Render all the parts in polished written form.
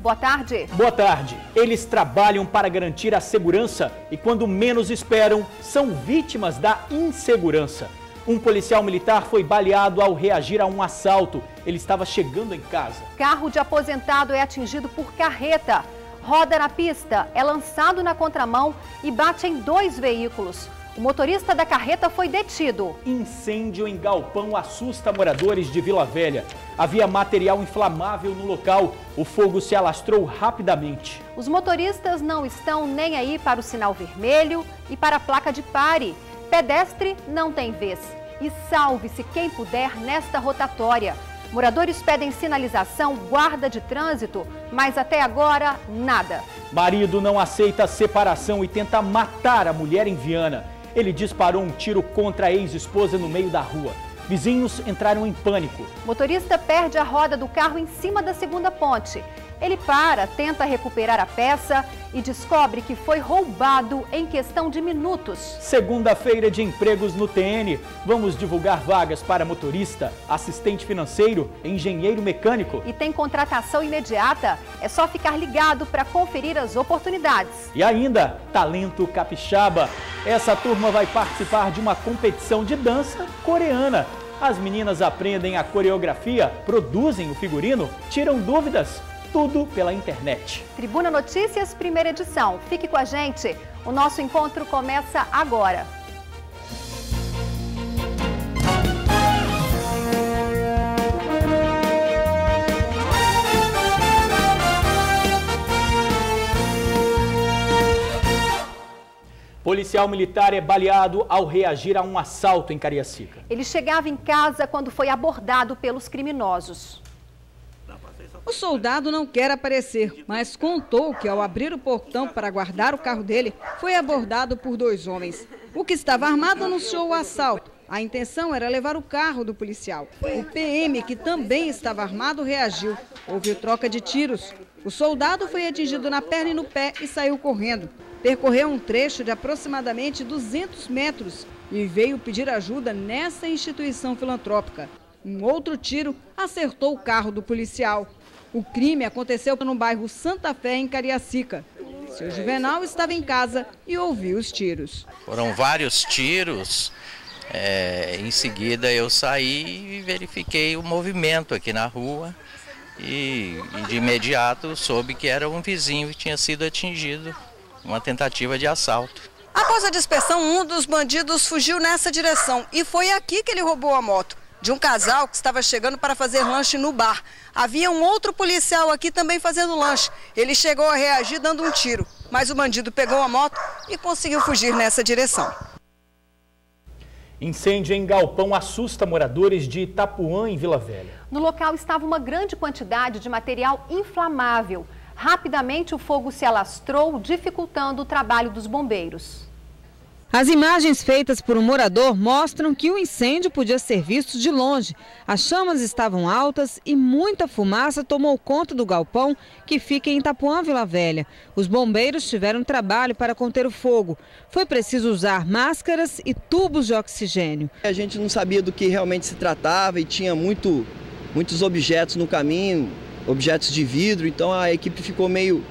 Boa tarde. Boa tarde. Eles trabalham para garantir a segurança e, quando menos esperam, são vítimas da insegurança. Um policial militar foi baleado ao reagir a um assalto. Ele estava chegando em casa. Carro de aposentado é atingido por carreta. Roda na pista, é lançado na contramão e bate em 2 veículos. O motorista da carreta foi detido. Incêndio em galpão assusta moradores de Vila Velha. Havia material inflamável no local. O fogo se alastrou rapidamente. Os motoristas não estão nem aí para o sinal vermelho e para a placa de pare. Pedestre não tem vez. E salve-se quem puder nesta rotatória. Moradores pedem sinalização, guarda de trânsito, mas até agora, nada. Marido não aceita a separação e tenta matar a mulher em Viana. Ele disparou um tiro contra a ex-esposa no meio da rua. Vizinhos entraram em pânico. Motorista perde a roda do carro em cima da segunda ponte. Ele para, tenta recuperar a peça e descobre que foi roubado em questão de minutos. Segunda-feira de empregos no TN. Vamos divulgar vagas para motorista, assistente financeiro, engenheiro mecânico. E tem contratação imediata. É só ficar ligado para conferir as oportunidades. E ainda, talento capixaba. Essa turma vai participar de uma competição de dança coreana. As meninas aprendem a coreografia, produzem o figurino, tiram dúvidas. Tudo pela internet. Tribuna Notícias, primeira edição. Fique com a gente. O nosso encontro começa agora. Policial militar é baleado ao reagir a um assalto em Cariacica. Ele chegava em casa quando foi abordado pelos criminosos. O soldado não quer aparecer, mas contou que ao abrir o portão para guardar o carro dele, foi abordado por 2 homens. O que estava armado anunciou o assalto. A intenção era levar o carro do policial. O PM, que também estava armado, reagiu. Houve troca de tiros. O soldado foi atingido na perna e no pé e saiu correndo. Percorreu um trecho de aproximadamente 200 metros e veio pedir ajuda nessa instituição filantrópica. Um outro tiro acertou o carro do policial. O crime aconteceu no bairro Santa Fé, em Cariacica. Seu Juvenal estava em casa e ouviu os tiros. Foram vários tiros. Em seguida eu saí e verifiquei o movimento aqui na rua. E de imediato soube que era um vizinho que tinha sido atingido. Uma tentativa de assalto. Após a dispersão, um dos bandidos fugiu nessa direção. E foi aqui que ele roubou a moto de um casal que estava chegando para fazer lanche no bar. Havia um outro policial aqui também fazendo lanche. Ele chegou a reagir dando um tiro, mas o bandido pegou a moto e conseguiu fugir nessa direção. Incêndio em galpão assusta moradores de Itapuã, em Vila Velha. No local estava uma grande quantidade de material inflamável. Rapidamente o fogo se alastrou, dificultando o trabalho dos bombeiros. As imagens feitas por um morador mostram que o incêndio podia ser visto de longe. As chamas estavam altas e muita fumaça tomou conta do galpão que fica em Itapuã, Vila Velha. Os bombeiros tiveram trabalho para conter o fogo. Foi preciso usar máscaras e tubos de oxigênio. A gente não sabia do que realmente se tratava e tinha muitos objetos no caminho, objetos de vidro, então a equipe ficou meio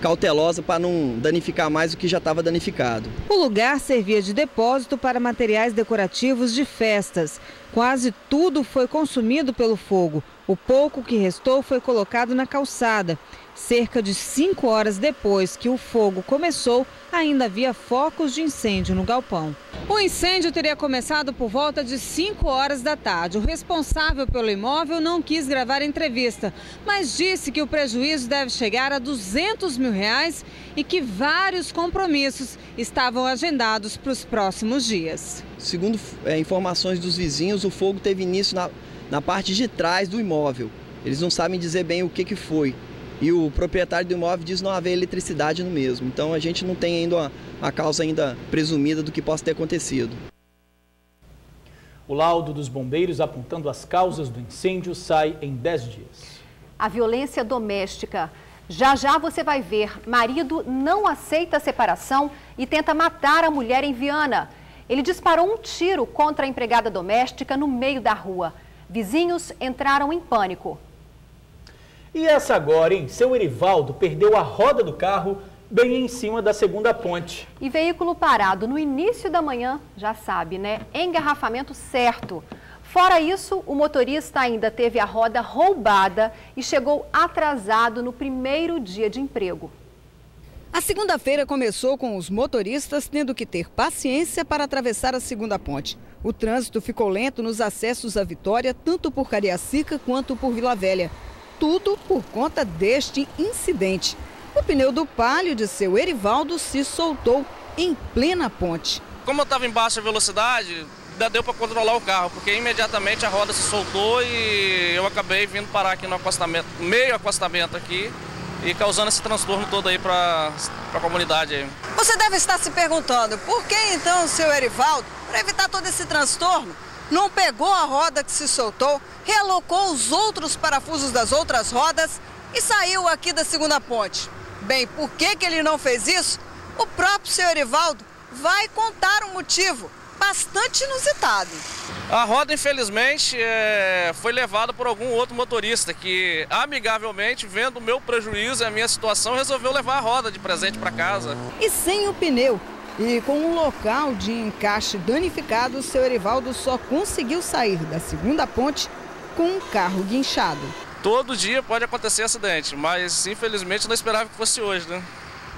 cautelosa para não danificar mais o que já estava danificado. O lugar servia de depósito para materiais decorativos de festas. Quase tudo foi consumido pelo fogo. O pouco que restou foi colocado na calçada. Cerca de 5 horas depois que o fogo começou, ainda havia focos de incêndio no galpão. O incêndio teria começado por volta de 5 horas da tarde. O responsável pelo imóvel não quis gravar a entrevista, mas disse que o prejuízo deve chegar a R$200 mil e que vários compromissos estavam agendados para os próximos dias. Segundo informações dos vizinhos, o fogo teve início na parte de trás do imóvel. Eles não sabem dizer bem o que foi. E o proprietário do imóvel diz não haver eletricidade no mesmo. Então a gente não tem ainda a causa ainda presumida do que possa ter acontecido. O laudo dos bombeiros apontando as causas do incêndio sai em 10 dias. A violência doméstica. Já já você vai ver, marido não aceita a separação e tenta matar a mulher em Viana. Ele disparou um tiro contra a empregada doméstica no meio da rua. Vizinhos entraram em pânico. E essa agora, hein? Seu Erivaldo perdeu a roda do carro bem em cima da segunda ponte. E veículo parado no início da manhã, já sabe, né? Engarrafamento certo. Fora isso, o motorista ainda teve a roda roubada e chegou atrasado no primeiro dia de emprego. A segunda-feira começou com os motoristas tendo que ter paciência para atravessar a segunda ponte. O trânsito ficou lento nos acessos à Vitória, tanto por Cariacica quanto por Vila Velha. Tudo por conta deste incidente. O pneu do Palio de seu Erivaldo se soltou em plena ponte. Como eu estava em baixa velocidade, ainda deu para controlar o carro, porque imediatamente a roda se soltou e eu acabei vindo parar aqui no acostamento, meio acostamento aqui, e causando esse transtorno todo aí para a comunidade aí. Você deve estar se perguntando, por que então o seu Erivaldo, para evitar todo esse transtorno, não pegou a roda que se soltou, realocou os outros parafusos das outras rodas e saiu aqui da segunda ponte? Bem, por que ele não fez isso? O próprio seu Erivaldo vai contar um motivo bastante inusitado. A roda, infelizmente, foi levada por algum outro motorista que, amigavelmente, vendo o meu prejuízo e a minha situação, resolveu levar a roda de presente para casa. E sem o pneu e com um local de encaixe danificado, o seu Erivaldo só conseguiu sair da segunda ponte com um carro guinchado. Todo dia pode acontecer acidente, mas infelizmente não esperava que fosse hoje, né?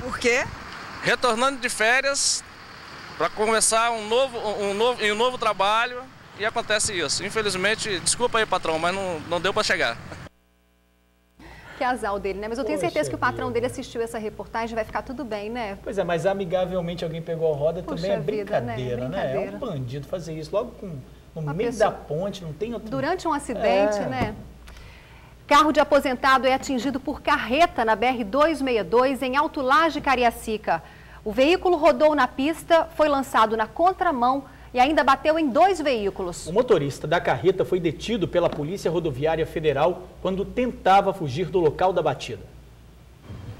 Por quê? Retornando de férias para começar um novo trabalho e acontece isso. Infelizmente, desculpa aí, patrão, mas não deu para chegar. Que azar dele, né? Mas eu tenho certeza que o patrão dele assistiu essa reportagem, vai ficar tudo bem, né? Pois é, mas amigavelmente alguém pegou a roda também é brincadeira, né? É um bandido fazer isso logo no meio da ponte, não tem outro... Durante um acidente, né? Carro de aposentado é atingido por carreta na BR-262 em Alto Laje, Cariacica. O veículo rodou na pista, foi lançado na contramão e ainda bateu em 2 veículos. O motorista da carreta foi detido pela Polícia Rodoviária Federal quando tentava fugir do local da batida.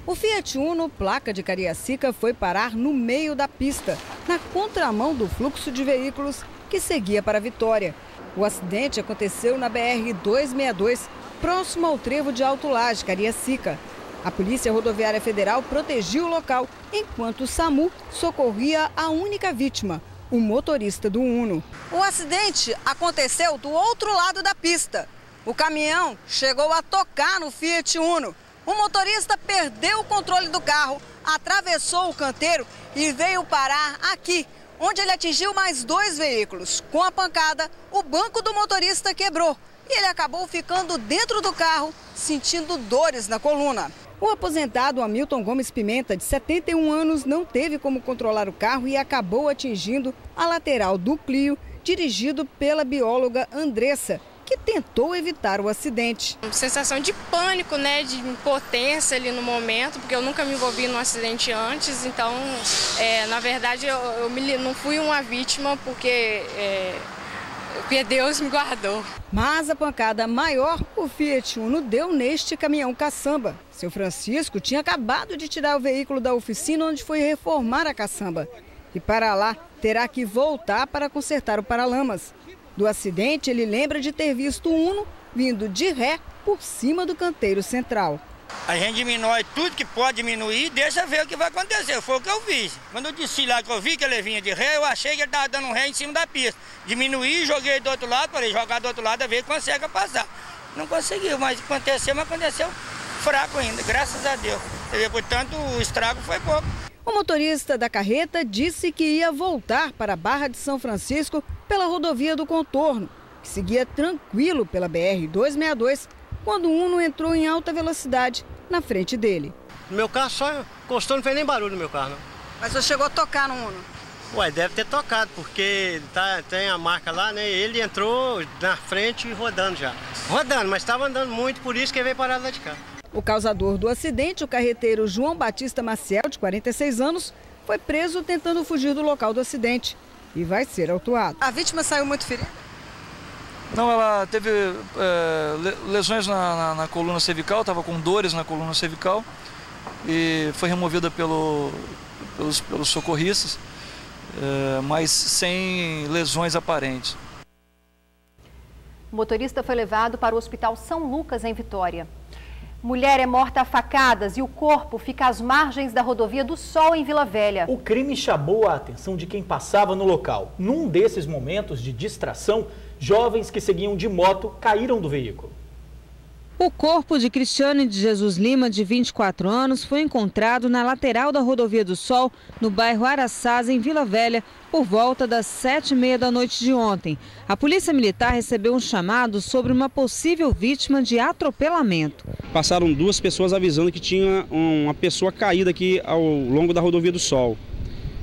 O Fiat Uno, placa de Cariacica, foi parar no meio da pista, na contramão do fluxo de veículos que seguia para Vitória. O acidente aconteceu na BR-262, próximo ao trevo de Alto Laje, Cariacica. A Polícia Rodoviária Federal protegiu o local, enquanto o SAMU socorria a única vítima, o motorista do Uno. O acidente aconteceu do outro lado da pista. O caminhão chegou a tocar no Fiat Uno. O motorista perdeu o controle do carro, atravessou o canteiro e veio parar aqui, onde ele atingiu mais 2 veículos. Com a pancada, o banco do motorista quebrou e ele acabou ficando dentro do carro, sentindo dores na coluna. O aposentado Hamilton Gomes Pimenta, de 71 anos, não teve como controlar o carro e acabou atingindo a lateral do Clio, dirigido pela bióloga Andressa, que tentou evitar o acidente. Sensação de pânico, né, de impotência ali no momento, porque eu nunca me envolvi num acidente antes, então, na verdade, eu não fui uma vítima porque Deus me guardou. Mas a pancada maior o Fiat Uno deu neste caminhão caçamba. Seu Francisco tinha acabado de tirar o veículo da oficina onde foi reformar a caçamba. E para lá terá que voltar para consertar o paralamas. Do acidente, ele lembra de ter visto o Uno vindo de ré por cima do canteiro central. A gente diminui tudo que pode diminuir e deixa ver o que vai acontecer. Foi o que eu fiz. Quando eu desci lá que eu vi que ele vinha de ré, eu achei que ele estava dando um ré em cima da pista. Diminuí, joguei do outro lado, falei, jogar do outro lado a ver se consegue passar. Não conseguiu, mas aconteceu fraco ainda, graças a Deus. Portanto, o estrago foi pouco. O motorista da carreta disse que ia voltar para a Barra de São Francisco pela rodovia do Contorno, que seguia tranquilo pela BR-262, quando o Uno entrou em alta velocidade na frente dele. O meu carro só encostou, não fez nem barulho no meu carro, não. Mas você chegou a tocar no Uno? Ué, deve ter tocado, porque tem a marca lá, né? Ele entrou na frente rodando já. Rodando, mas estava andando muito, por isso que ele veio parar lá de cá. O causador do acidente, o carreteiro João Batista Maciel, de 46 anos, foi preso tentando fugir do local do acidente e vai ser autuado. A vítima saiu muito ferida? Não, ela teve lesões na coluna cervical, estava com dores na coluna cervical e foi removida pelos socorristas, mas sem lesões aparentes. O motorista foi levado para o Hospital São Lucas, em Vitória. Mulher é morta a facadas e o corpo fica às margens da Rodovia do Sol, em Vila Velha. O crime chamou a atenção de quem passava no local. Num desses momentos de distração, jovens que seguiam de moto caíram do veículo. O corpo de Cristiane de Jesus Lima, de 24 anos, foi encontrado na lateral da Rodovia do Sol, no bairro Araçás, em Vila Velha, por volta das 7h30 da noite de ontem. A Polícia Militar recebeu um chamado sobre uma possível vítima de atropelamento. Passaram duas pessoas avisando que tinha uma pessoa caída aqui ao longo da Rodovia do Sol.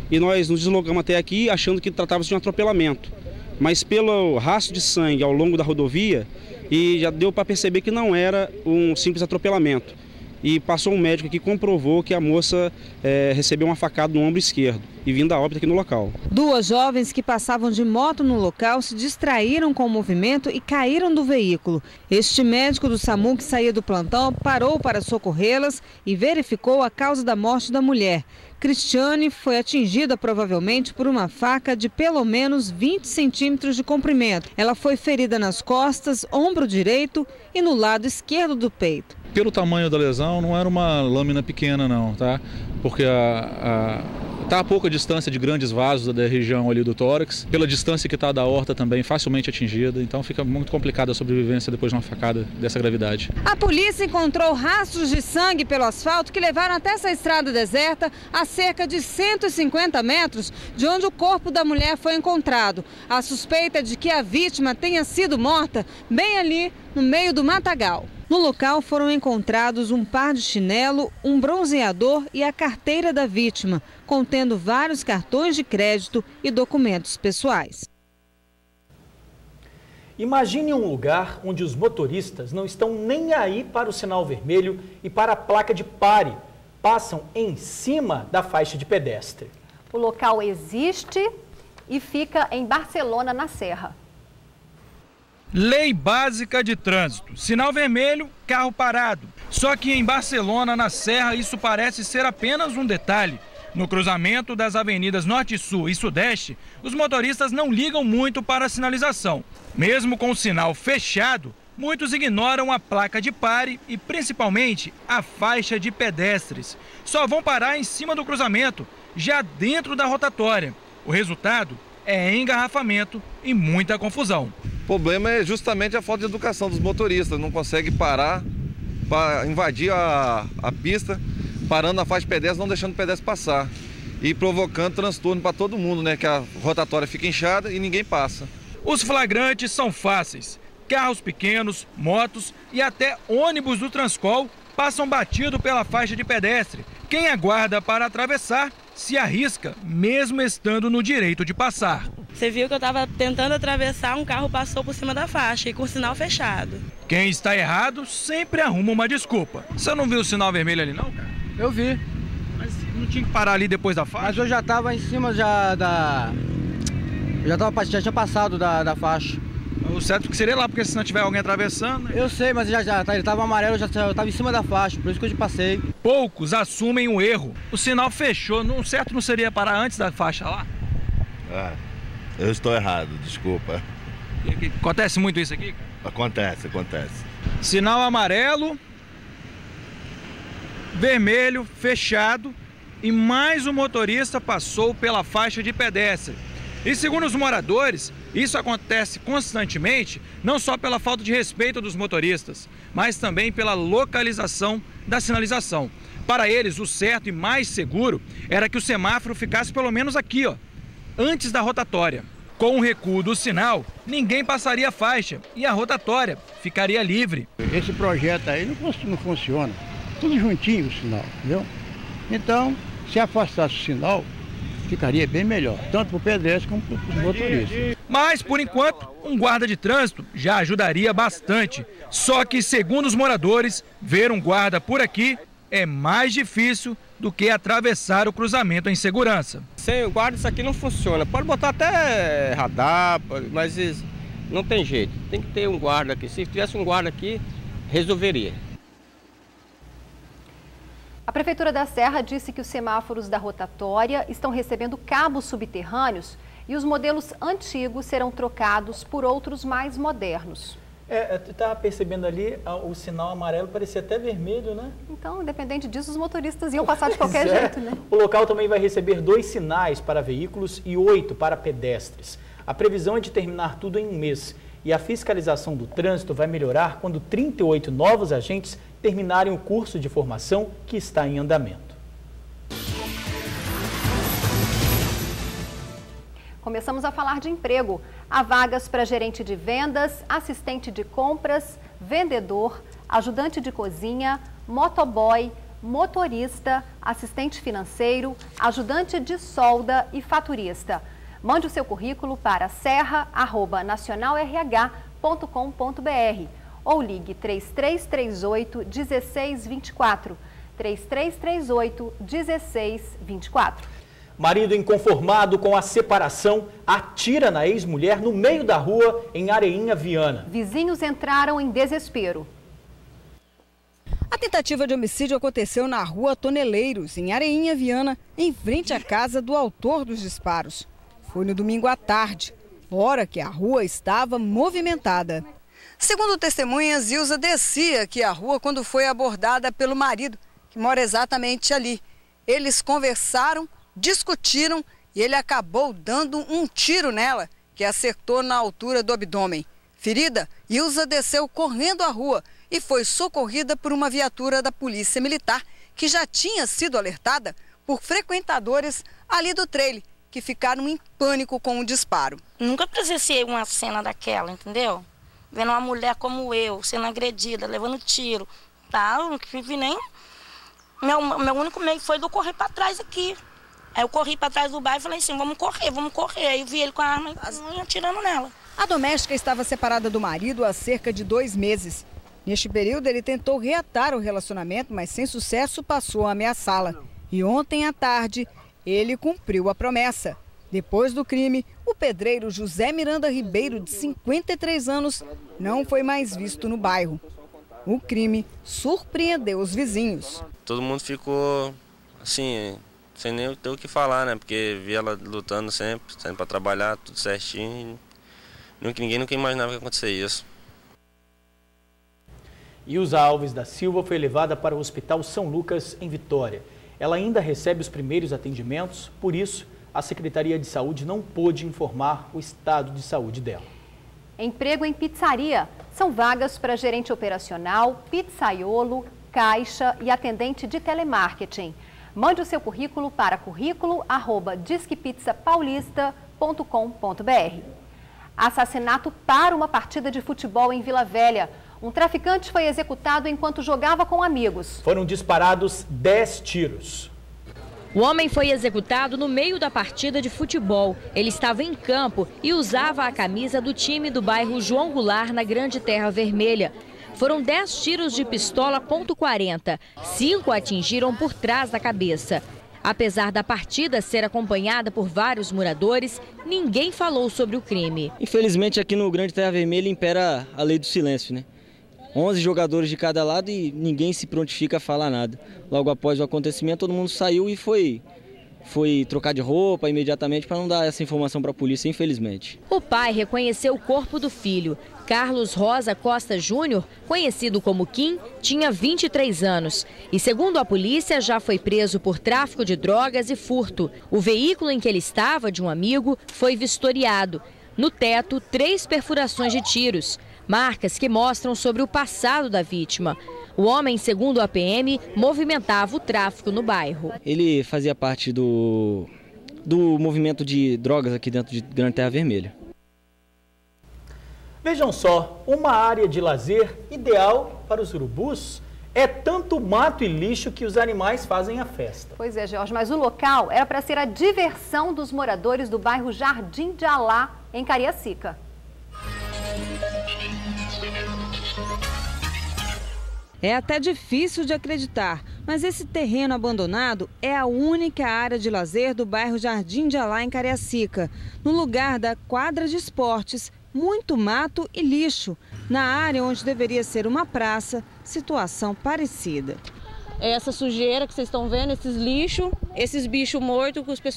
E nós nos deslocamos até aqui achando que tratava-se de um atropelamento. Mas pelo rastro de sangue ao longo da rodovia, e já deu para perceber que não era um simples atropelamento. E passou um médico que comprovou que a moça recebeu uma facada no ombro esquerdo e vindo a óbito aqui no local. Duas jovens que passavam de moto no local se distraíram com o movimento e caíram do veículo. Este médico do SAMU que saía do plantão parou para socorrê-las e verificou a causa da morte da mulher. Cristiane foi atingida provavelmente por uma faca de pelo menos 20 centímetros de comprimento. Ela foi ferida nas costas, ombro direito e no lado esquerdo do peito. Pelo tamanho da lesão, não era uma lâmina pequena não, tá? Porque está a pouca distância de grandes vasos da região ali do tórax. Pela distância que está da aorta também, facilmente atingida. Então fica muito complicada a sobrevivência depois de uma facada dessa gravidade. A polícia encontrou rastros de sangue pelo asfalto que levaram até essa estrada deserta a cerca de 150 metros de onde o corpo da mulher foi encontrado. A suspeita é de que a vítima tenha sido morta bem ali no meio do matagal. No local foram encontrados um par de chinelo, um bronzeador e a carteira da vítima, contendo vários cartões de crédito e documentos pessoais. Imagine um lugar onde os motoristas não estão nem aí para o sinal vermelho e para a placa de pare. Passam em cima da faixa de pedestre. O local existe e fica em Barcelona, na Serra. Lei básica de trânsito. Sinal vermelho, carro parado. Só que em Barcelona, na Serra, isso parece ser apenas um detalhe. No cruzamento das avenidas Norte, Sul e Sudeste, os motoristas não ligam muito para a sinalização. Mesmo com o sinal fechado, muitos ignoram a placa de pare e, principalmente, a faixa de pedestres. Só vão parar em cima do cruzamento, já dentro da rotatória. O resultado é engarrafamento e muita confusão. O problema é justamente a falta de educação dos motoristas. Não consegue parar para invadir a pista, parando na faixa de pedestre, não deixando o pedestre passar. E provocando transtorno para todo mundo, né? Que a rotatória fica inchada e ninguém passa. Os flagrantes são fáceis. Carros pequenos, motos e até ônibus do Transcol passam batido pela faixa de pedestre. Quem aguarda para atravessar se arrisca, mesmo estando no direito de passar. Você viu que eu estava tentando atravessar, um carro passou por cima da faixa e com o sinal fechado. Quem está errado sempre arruma uma desculpa. Você não viu o sinal vermelho ali não, cara? Eu vi. Mas não tinha que parar ali depois da faixa? Mas eu já estava em cima já tinha passado da faixa. O certo que seria lá, porque se não tiver alguém atravessando... Né? Eu sei, mas ele estava amarelo, eu estava em cima da faixa, por isso que eu te passei. Poucos assumem o erro. O sinal fechou, o certo não seria parar antes da faixa lá? Ah, eu estou errado, desculpa. Acontece muito isso aqui? Acontece. Sinal amarelo, vermelho, fechado e mais um motorista passou pela faixa de pedestre. E segundo os moradores, isso acontece constantemente, não só pela falta de respeito dos motoristas, mas também pela localização da sinalização. Para eles, o certo e mais seguro era que o semáforo ficasse pelo menos aqui, ó, antes da rotatória. Com o recuo do sinal, ninguém passaria a faixa e a rotatória ficaria livre. Esse projeto aí não funciona, tudo juntinho o sinal, entendeu? Então, se afastasse o sinal, ficaria bem melhor, tanto para o pedestre como para os motoristas. Mas, por enquanto, um guarda de trânsito já ajudaria bastante. Só que, segundo os moradores, ver um guarda por aqui é mais difícil do que atravessar o cruzamento em segurança. Sem o guarda isso aqui não funciona. Pode botar até radar, mas não tem jeito. Tem que ter um guarda aqui. Se tivesse um guarda aqui, resolveria. A Prefeitura da Serra disse que os semáforos da rotatória estão recebendo cabos subterrâneos e os modelos antigos serão trocados por outros mais modernos. Tu estava percebendo ali, o sinal amarelo parecia até vermelho, né? Então, independente disso, os motoristas iam passar de qualquer jeito, né? O local também vai receber 2 sinais para veículos e 8 para pedestres. A previsão é de terminar tudo em um mês. E a fiscalização do trânsito vai melhorar quando 38 novos agentes terminarem o curso de formação que está em andamento. Começamos a falar de emprego. Há vagas para gerente de vendas, assistente de compras, vendedor, ajudante de cozinha, motoboy, motorista, assistente financeiro, ajudante de solda e faturista. Mande o seu currículo para serra@nacionalrh.com.br ou ligue 3338-1624. 3338-1624. Marido inconformado com a separação atira na ex-mulher no meio da rua em Areinha, Viana. Vizinhos entraram em desespero. A tentativa de homicídio aconteceu na rua Toneleiros, em Areinha, Viana, em frente à casa do autor dos disparos. Foi no domingo à tarde, hora que a rua estava movimentada. Segundo testemunhas, Ilza descia aqui a rua quando foi abordada pelo marido, que mora exatamente ali. Eles conversaram, discutiram e ele acabou dando um tiro nela, que acertou na altura do abdômen. Ferida, Ilza desceu correndo a rua e foi socorrida por uma viatura da Polícia Militar, que já tinha sido alertada por frequentadores ali do trailer, que ficaram em pânico com o disparo. Nunca presenciei uma cena daquela, entendeu? Vendo uma mulher como eu, sendo agredida, levando tiro, tá? Eu não vi nem... Meu único meio foi de eu correr para trás aqui. Aí eu corri para trás do bairro e falei assim, vamos correr, vamos correr. Aí eu vi ele com a arma atirando nela. A doméstica estava separada do marido há cerca de 2 meses. Neste período, ele tentou reatar o relacionamento, mas sem sucesso passou a ameaçá-la. E ontem à tarde, ele cumpriu a promessa. Depois do crime, o pedreiro José Miranda Ribeiro, de 53 anos, não foi mais visto no bairro. O crime surpreendeu os vizinhos. Todo mundo ficou, assim, sem nem ter o que falar, né? Porque via ela lutando sempre, saindo para trabalhar, tudo certinho. Ninguém nunca imaginava que ia acontecer isso. Ilza Alves da Silva foi levada para o Hospital São Lucas, em Vitória. Ela ainda recebe os primeiros atendimentos, por isso, a Secretaria de Saúde não pôde informar o estado de saúde dela. Emprego em pizzaria. São vagas para gerente operacional, pizzaiolo, caixa e atendente de telemarketing. Mande o seu currículo para currículo@disquepizzapaulista.com.br. Assassinato para uma partida de futebol em Vila Velha. Um traficante foi executado enquanto jogava com amigos. Foram disparados 10 tiros. O homem foi executado no meio da partida de futebol. Ele estava em campo e usava a camisa do time do bairro João Goulart, na Grande Terra Vermelha. Foram 10 tiros de pistola .40. 5 atingiram por trás da cabeça. Apesar da partida ser acompanhada por vários moradores, ninguém falou sobre o crime. Infelizmente, aqui no Grande Terra Vermelha impera a lei do silêncio, né? 11 jogadores de cada lado e ninguém se prontifica a falar nada. Logo após o acontecimento, todo mundo saiu e foi trocar de roupa imediatamente para não dar essa informação para a polícia, infelizmente. O pai reconheceu o corpo do filho. Carlos Rosa Costa Júnior, conhecido como Kim, tinha 23 anos. E segundo a polícia, já foi preso por tráfico de drogas e furto. O veículo em que ele estava, de um amigo, foi vistoriado. No teto, 3 perfurações de tiros. Marcas que mostram sobre o passado da vítima. O homem, segundo a PM, movimentava o tráfico no bairro. Ele fazia parte do movimento de drogas aqui dentro de Grande Terra Vermelha. Vejam só, uma área de lazer ideal para os urubus é tanto mato e lixo que os animais fazem a festa. Pois é, Jorge, mas o local era para ser a diversão dos moradores do bairro Jardim de Alá, em Cariacica. É até difícil de acreditar, mas esse terreno abandonado é a única área de lazer do bairro Jardim de Alá, em Cariacica. No lugar da quadra de esportes, muito mato e lixo. Na área onde deveria ser uma praça, situação parecida. essa sujeira que vocês estão vendo, esses lixos, esses bichos mortos que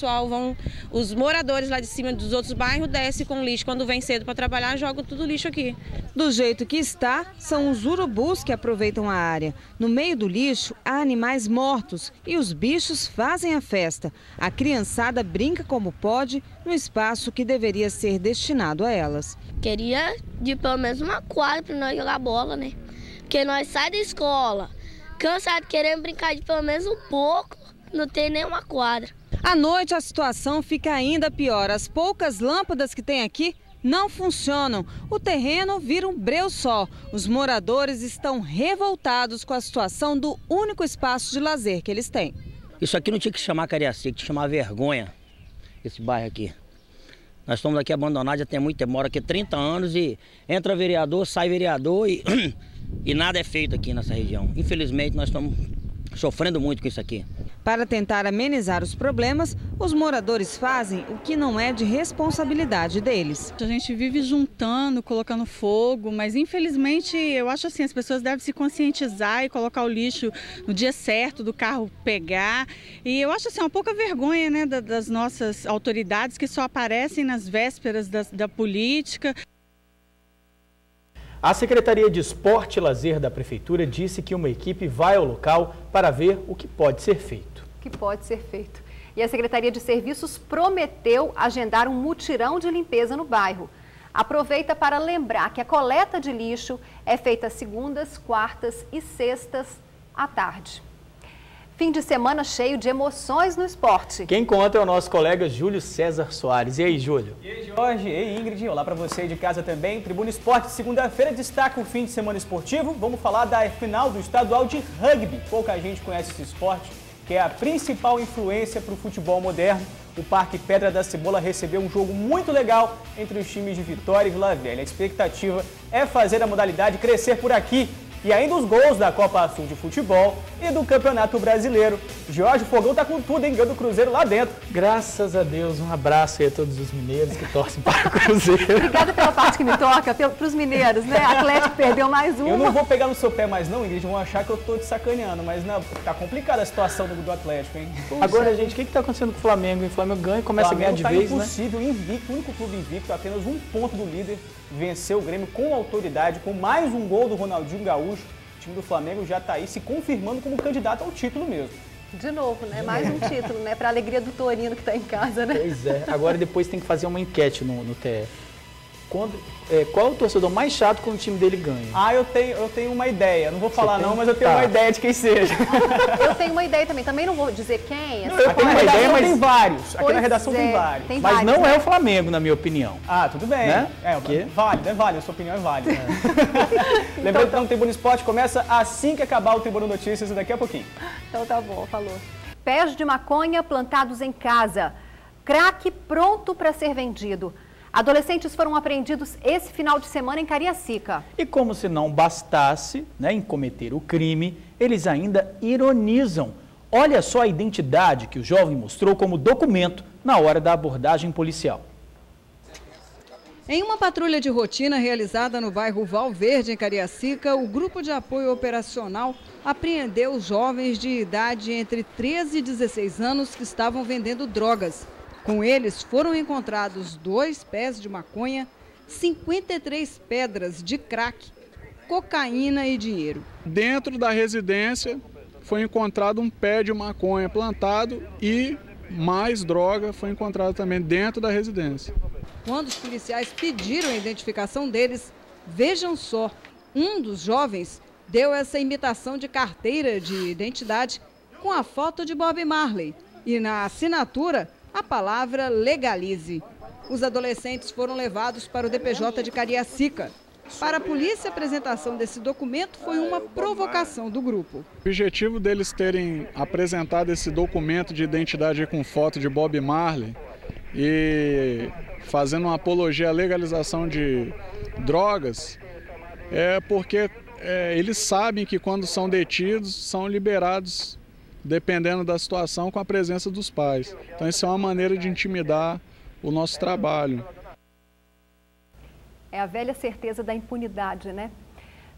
os moradores lá de cima dos outros bairros descem com lixo. Quando vem cedo para trabalhar, jogam tudo lixo aqui. Do jeito que está, são os urubus que aproveitam a área. No meio do lixo, há animais mortos e os bichos fazem a festa. A criançada brinca como pode no espaço que deveria ser destinado a elas. Queria de pelo menos uma quadra para nós jogar bola, né? Porque nós saímos da escola, cansado, querendo brincar de pelo menos um pouco, não tem nenhuma quadra. À noite a situação fica ainda pior. As poucas lâmpadas que tem aqui não funcionam. O terreno vira um breu só. Os moradores estão revoltados com a situação do único espaço de lazer que eles têm. Isso aqui não tinha que chamar Cariacica, tinha que chamar vergonha, esse bairro aqui. Nós estamos aqui abandonados já tem muito tempo, mora aqui 30 anos e entra vereador, sai vereador e nada é feito aqui nessa região. Infelizmente nós estamos sofrendo muito com isso aqui. Para tentar amenizar os problemas, os moradores fazem o que não é de responsabilidade deles. A gente vive juntando, colocando fogo, mas infelizmente eu acho assim, as pessoas devem se conscientizar e colocar o lixo no dia certo do carro pegar. E eu acho assim, uma pouca vergonha, né, das nossas autoridades que só aparecem nas vésperas da política. A Secretaria de Esporte e Lazer da Prefeitura disse que uma equipe vai ao local para ver o que pode ser feito. E a Secretaria de Serviços prometeu agendar um mutirão de limpeza no bairro. Aproveita para lembrar que a coleta de lixo é feita segundas, quartas e sextas à tarde. Fim de semana cheio de emoções no esporte. Quem conta é o nosso colega Júlio César Soares. E aí, Júlio? E aí, Jorge? E aí, Ingrid? Olá para você de casa também. Tribuna Esporte, segunda-feira, destaca o fim de semana esportivo. Vamos falar da final do estadual de rugby. Pouca gente conhece esse esporte, que é a principal influência para o futebol moderno. O Parque Pedra da Cebola recebeu um jogo muito legal entre os times de Vitória e Vila Velha. A expectativa é fazer a modalidade crescer por aqui. E ainda os gols da Copa Sul de Futebol e do Campeonato Brasileiro. Jorge, o Fogão tá com tudo, hein? Ganhou do Cruzeiro lá dentro. Graças a Deus, um abraço aí a todos os mineiros que torcem para o Cruzeiro. Obrigada pela parte que me toca, para os mineiros, né? Atlético perdeu mais uma. Eu não vou pegar no seu pé mais não, Ingrid, vão achar que eu tô te sacaneando, mas não, tá complicada a situação do Atlético, hein? Puxa. Agora, gente, o que tá acontecendo com o Flamengo? O Flamengo ganha e começa a ganhar de vez, né? Impossível, invicto, o único clube invicto, apenas um ponto do líder, venceu o Grêmio com autoridade, com mais um gol do Ronaldinho Gaúcho. O time do Flamengo já está aí se confirmando como candidato ao título mesmo. De novo, né? Mais um título, né? Para a alegria do Torino que está em casa, né? Pois é. Agora depois tem que fazer uma enquete no TF. Qual é o torcedor mais chato quando o time dele ganha? Eu tenho uma ideia. Não vou falar não, mas eu tenho uma ideia de quem seja. Eu tenho uma ideia também. Também não vou dizer quem. Não, eu tenho uma ideia, mas tem vários. Aqui na redação tem vários. Mas vários, não é o Flamengo, na minha opinião. Tudo bem. Né? É válido. A sua opinião é válida. Lembrando que o Tribuna Esporte começa assim que acabar o Tribuna Notícias daqui a pouquinho. Então tá bom, falou. Pés de maconha plantados em casa. Crack pronto para ser vendido. Adolescentes foram apreendidos esse final de semana em Cariacica. E como se não bastasse, né, em cometer o crime, eles ainda ironizam. Olha só a identidade que o jovem mostrou como documento na hora da abordagem policial. Em uma patrulha de rotina realizada no bairro Valverde, em Cariacica, o Grupo de Apoio Operacional apreendeu jovens de idade entre 13 e 16 anos que estavam vendendo drogas. Com eles foram encontrados 2 pés de maconha, 53 pedras de crack, cocaína e dinheiro. Dentro da residência foi encontrado um pé de maconha plantado e mais droga foi encontrada também dentro da residência. Quando os policiais pediram a identificação deles, vejam só, um dos jovens deu essa imitação de carteira de identidade com a foto de Bob Marley e na assinatura a palavra legalize. Os adolescentes foram levados para o DPJ de Cariacica. Para a polícia, a apresentação desse documento foi uma provocação do grupo. O objetivo deles terem apresentado esse documento de identidade com foto de Bob Marley e fazendo uma apologia à legalização de drogas é porque eles sabem que quando são detidos, são liberados dependendo da situação, com a presença dos pais. Então isso é uma maneira de intimidar o nosso trabalho. É a velha certeza da impunidade, né?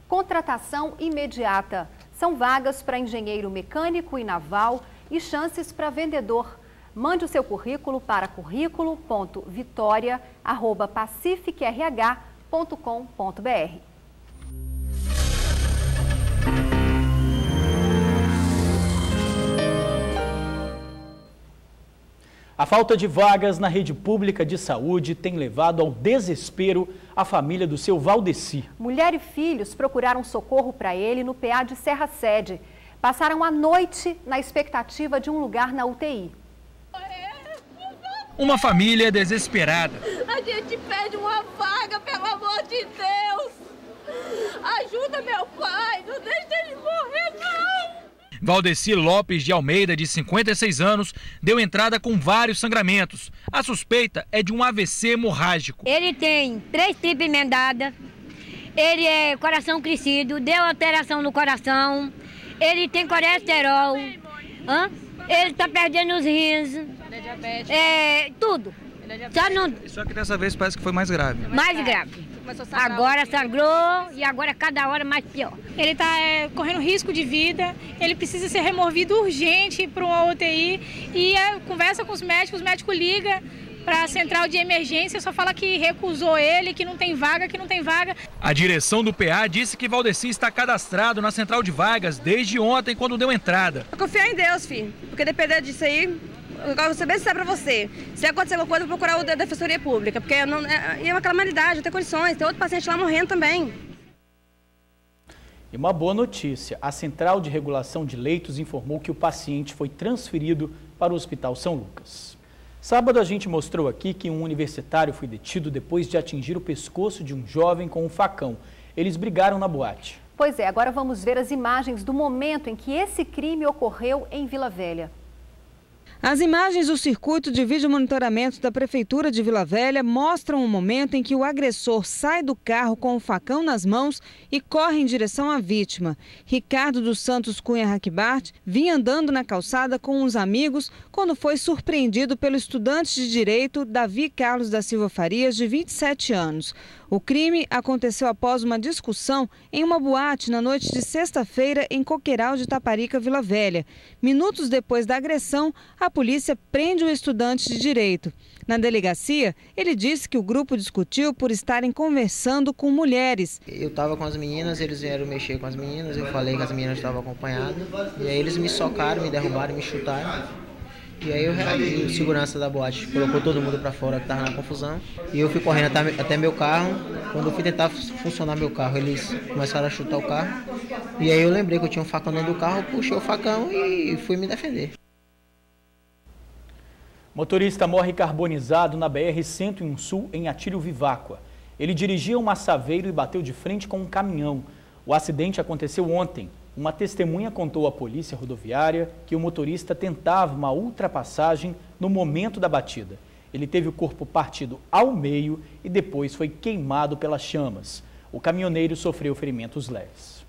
Contratação imediata. São vagas para engenheiro mecânico e naval e chances para vendedor. Mande o seu currículo para currículo.vitoria@pacificrh.com.br. A falta de vagas na rede pública de saúde tem levado ao desespero a família do seu Valdeci. Mulher e filhos procuraram socorro para ele no PA de Serra Sede. Passaram a noite na expectativa de um lugar na UTI. Uma família desesperada. A gente pede uma vaga, pelo amor de Deus. Ajuda meu pai, não deixa ele morrer, não. Valdeci Lopes de Almeida, de 56 anos, deu entrada com vários sangramentos. A suspeita é de um AVC hemorrágico. Ele tem 3 tripas emendadas, ele é coração crescido, deu alteração no coração, ele tem colesterol, ele está perdendo os rins, tudo. Só que dessa vez parece que foi mais grave. Mais grave. Agora sangrou e agora cada hora mais pior. Ele está correndo risco de vida, ele precisa ser removido urgente para uma UTI e conversa com os médicos, o médico liga para a central de emergência, só fala que recusou ele, que não tem vaga, A direção do PA disse que Valdeci está cadastrado na central de vagas desde ontem, quando deu entrada. Eu confio em Deus, filho, porque depender disso aí, eu vou ser bem sincero pra você. Se acontecer alguma coisa, eu vou procurar o da Defensoria Pública, porque é uma calamidade, não tem condições, tem outro paciente lá morrendo também. E uma boa notícia, a Central de Regulação de Leitos informou que o paciente foi transferido para o Hospital São Lucas. Sábado a gente mostrou aqui que um universitário foi detido depois de atingir o pescoço de um jovem com um facão. Eles brigaram na boate. Pois é, agora vamos ver as imagens do momento em que esse crime ocorreu em Vila Velha. As imagens do circuito de vídeo monitoramento da Prefeitura de Vila Velha mostram o momento em que o agressor sai do carro com o facão nas mãos e corre em direção à vítima. Ricardo dos Santos Cunha Raquibart vinha andando na calçada com uns amigos quando foi surpreendido pelo estudante de Direito Davi Carlos da Silva Farias, de 27 anos. O crime aconteceu após uma discussão em uma boate na noite de sexta-feira em Coqueiral de Taparica, Vila Velha. Minutos depois da agressão, a polícia prende o estudante de Direito. Na delegacia, ele disse que o grupo discutiu por estarem conversando com mulheres. Eu estava com as meninas, eles vieram mexer com as meninas, eu falei que as meninas estavam acompanhadas, e aí eles me socaram, me derrubaram, me chutaram. E aí eu reagi, o segurança da boate colocou todo mundo para fora que estava na confusão. E eu fui correndo até meu carro. Quando eu fui tentar funcionar meu carro, eles começaram a chutar o carro. E aí eu lembrei que eu tinha um facão dentro do carro, puxei o facão e fui me defender. Motorista morre carbonizado na BR-101 Sul, em Atílio Viváqua. Ele dirigia um massaveiro e bateu de frente com um caminhão. O acidente aconteceu ontem. Uma testemunha contou à polícia rodoviária que o motorista tentava uma ultrapassagem no momento da batida. Ele teve o corpo partido ao meio e depois foi queimado pelas chamas. O caminhoneiro sofreu ferimentos leves.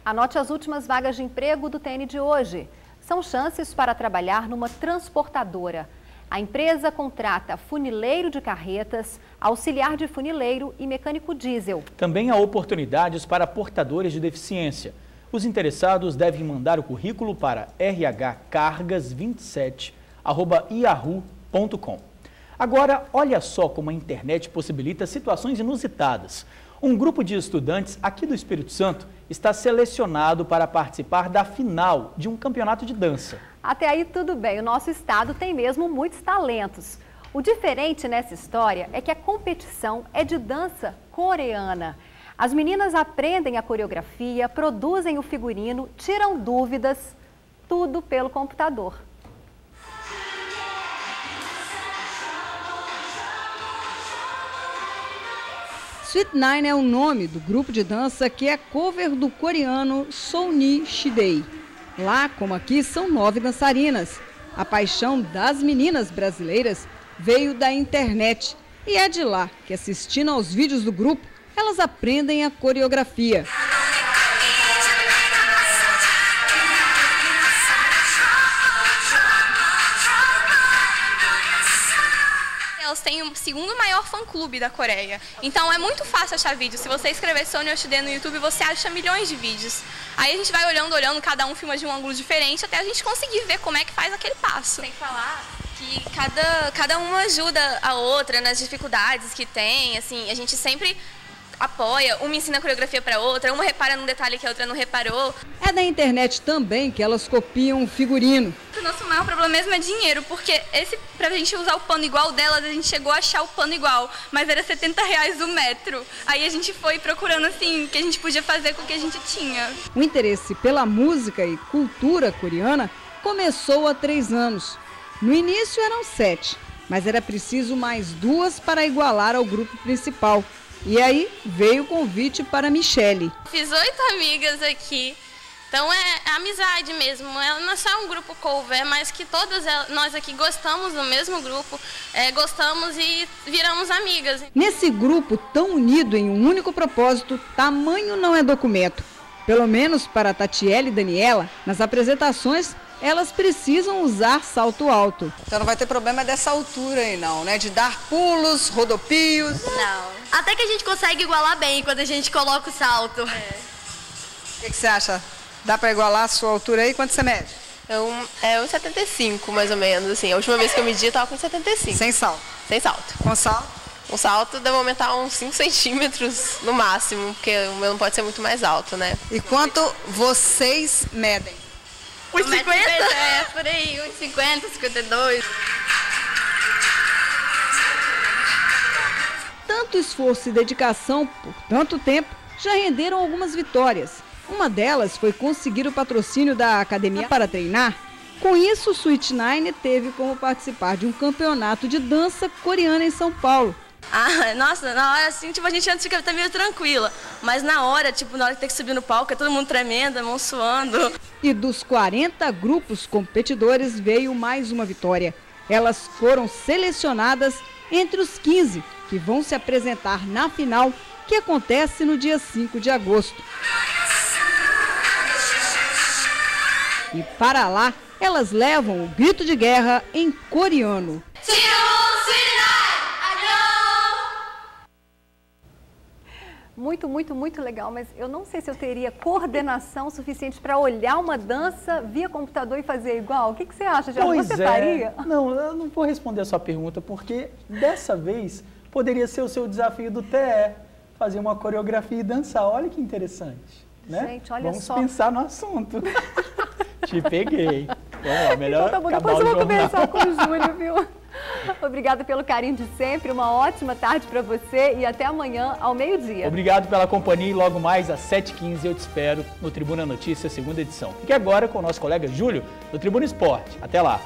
Anote as últimas vagas de emprego do TN de hoje. São chances para trabalhar numa transportadora. A empresa contrata funileiro de carretas, auxiliar de funileiro e mecânico diesel. Também há oportunidades para portadores de deficiência. Os interessados devem mandar o currículo para rhcargas27@yahoo.com. Agora, olha só como a internet possibilita situações inusitadas. Um grupo de estudantes aqui do Espírito Santo está selecionado para participar da final de um campeonato de dança. Até aí tudo bem, o nosso estado tem mesmo muitos talentos. O diferente nessa história é que a competição é de dança coreana. As meninas aprendem a coreografia, produzem o figurino, tiram dúvidas, tudo pelo computador. Sweet Nine é o nome do grupo de dança que é cover do coreano Sony Shidei. Lá, como aqui, são 9 dançarinas. A paixão das meninas brasileiras veio da internet. E é de lá que, assistindo aos vídeos do grupo, elas aprendem a coreografia. Eu elas têm o segundo maior fã-clube da Coreia. Então é muito fácil achar vídeo. Se você escrever Sonny Yoshide no YouTube, você acha milhões de vídeos. Aí a gente vai olhando, cada um filma de um ângulo diferente até a gente conseguir ver como é que faz aquele passo. Sem falar que cada uma ajuda a outra nas dificuldades que tem, assim, a gente sempre apoia, uma ensina a coreografia para outra, uma repara num detalhe que a outra não reparou. É da internet também que elas copiam o figurino. O nosso maior problema mesmo é dinheiro, porque pra gente usar o pano igual delas, a gente chegou a achar o pano igual, mas era R$70 o metro. Aí a gente foi procurando assim, o que a gente podia fazer com o que a gente tinha. O interesse pela música e cultura coreana começou há 3 anos. No início eram 7, mas era preciso mais 2 para igualar ao grupo principal. E aí veio o convite para Michele. Fiz 8 amigas aqui, então é amizade mesmo, não é só um grupo cover, mas que todas nós aqui gostamos do mesmo grupo, gostamos e viramos amigas. Nesse grupo tão unido em um único propósito, tamanho não é documento. Pelo menos para Tatiele e Daniela, nas apresentações, elas precisam usar salto alto. Então não vai ter problema dessa altura aí não, né? De dar pulos, rodopios. Não. Até que a gente consegue igualar bem quando a gente coloca o salto. O que você acha? Dá para igualar a sua altura aí? Quanto você mede? 1,75 mais ou menos, assim. A última vez que eu medi eu tava com 75. Sem salto? Sem salto. Com salto? O salto deve aumentar uns 5 centímetros no máximo, porque o meu não pode ser muito mais alto, né? E quanto vocês medem? 1,50? Por aí, 1,50, 52. Tanto esforço e dedicação por tanto tempo já renderam algumas vitórias. Uma delas foi conseguir o patrocínio da academia para treinar. Com isso, o Sweet Nine teve como participar de um campeonato de dança coreana em São Paulo. Nossa, na hora assim, a gente antes fica até meio tranquila, mas na hora que tem que subir no palco, é todo mundo tremendo, a mão suando. E dos 40 grupos competidores veio mais uma vitória. Elas foram selecionadas entre os 15 que vão se apresentar na final, que acontece no dia 5 de agosto. E para lá, elas levam o grito de guerra em coreano. Muito legal, mas eu não sei se eu teria coordenação suficiente para olhar uma dança via computador e fazer igual. O que você acha, Jorge? Você faria? Não, eu não vou responder a sua pergunta, porque dessa vez poderia ser o seu desafio do TE, fazer uma coreografia e dançar. Olha que interessante, né? Gente, olha Vamos só. pensar no assunto. Te peguei. Vamos lá, melhor então tá bom, acabar depois eu vou o jornal. conversar com o Júlio, viu? Obrigada pelo carinho de sempre, uma ótima tarde para você e até amanhã ao meio-dia. Obrigado pela companhia e logo mais às 7h15 eu te espero no Tribuna Notícias, segunda edição. Fique agora com o nosso colega Júlio, do Tribuna Esporte. Até lá!